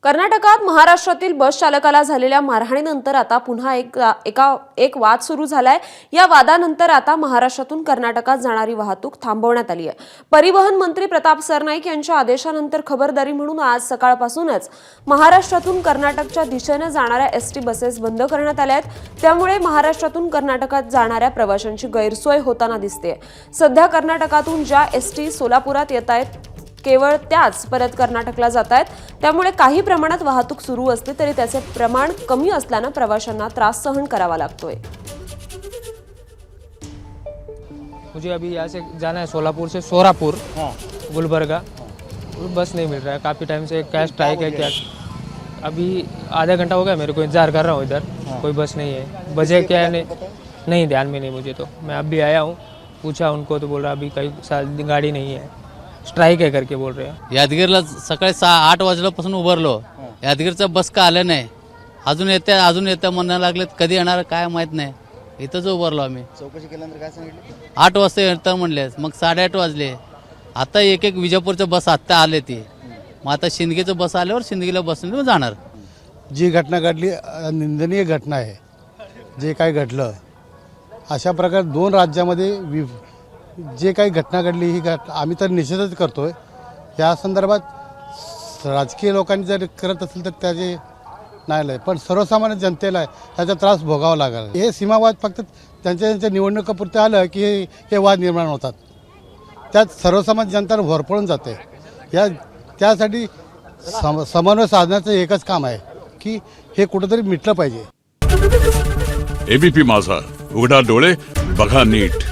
कर्नाटकात महाराष्ट्रातील बस चालकाला झालेल्या मारहाणीनंतर आता पुन्हा एक वाद सुरू झालाय। या वादानंतर आता महाराष्ट्रातून कर्नाटकात जाणारी वाहतूक थांबवण्यात आली आहे। परिवहन मंत्री प्रताप सरनाईक यांच्या आदेशानंतर खबरदारी म्हणून आज सकाळपासूनच महाराष्ट्रातून कर्नाटकच्या दिशेने जाणाऱ्या एसटी बसेस बंद करण्यात आल्या आहेत। त्यामुळे महाराष्ट्रातून कर्नाटकात जाणाऱ्या प्रवाशांची गैरसोय होताना दिसते। सध्या कर्नाटकातून ज्या एसटी सोलापुरात येत आहेत केवळ त्याच परत कर्नाटकला जात आहेत। त्यामुळे काही प्रमाणात वाहतूक सुरू असली तरी त्याचे प्रमाण कमी असल्याने प्रवाशांना त्रास सहन करावा लागतोय। मुझे अभी यहाँ से जाना है सोलापुर से सोरापुर गुलबर्गा, बस नहीं मिल रहा है। काफ़ी टाइम से क्या स्ट्राइक है क्या, अभी आधा घंटा हो गया मेरे को इंतजार कर रहा हूँ इधर। कोई बस नहीं है, वजह क्या है नहीं ध्यान में नहीं मुझे। तो मैं अभी आया हूँ, पूछा उनको तो बोल रहा अभी कई गाड़ी नहीं है, स्ट्राइक आहे करके बोल रहे हैं। यादगीरला सकाळी 8 वाजल्यापासून उभारलो, यादगीरचा बस का आले नाही, अजून येत्या म्हणायला लागलेत, कधी येणार काय माहित नाही। इथंच उभारलो आम्ही। चौकशी केल्यानंतर काय सांगितलं? 8 वाजता येतात म्हणले, मग 8:30 वाजले। आता एक विजापूरचं बस आत्ता आले ती, मग आता शिंदगीचं बस आल्यावर शिंदगीला बसून जाणार। जी घटना घडली निंदनीय घटना आहे। जे काय घडलं अशा प्रकारे दोन राज्यामध्ये जे काही घटना घडली ही आम्ही तर निषेधच करतोय। या संदर्भात राजकीय लोकांनी जर करत असेल तर त्याचे नाही, पण सर्वसामान्य जनतेला त्याचा त्रास भोगावा लागला। हे सीमावाद फक्त त्यांच्या निवडणुकीपुरते आलं की हे वाद निर्माण होतात, त्यात सर्वसामान्य जनता भरपळून जाते। त्यासाठी समन्वय साधण्याचं एकच काम आहे की हे कुठेतरी मिटलं पाहिजे। एबीपी माझा, उघडा डोळे बघा नीट।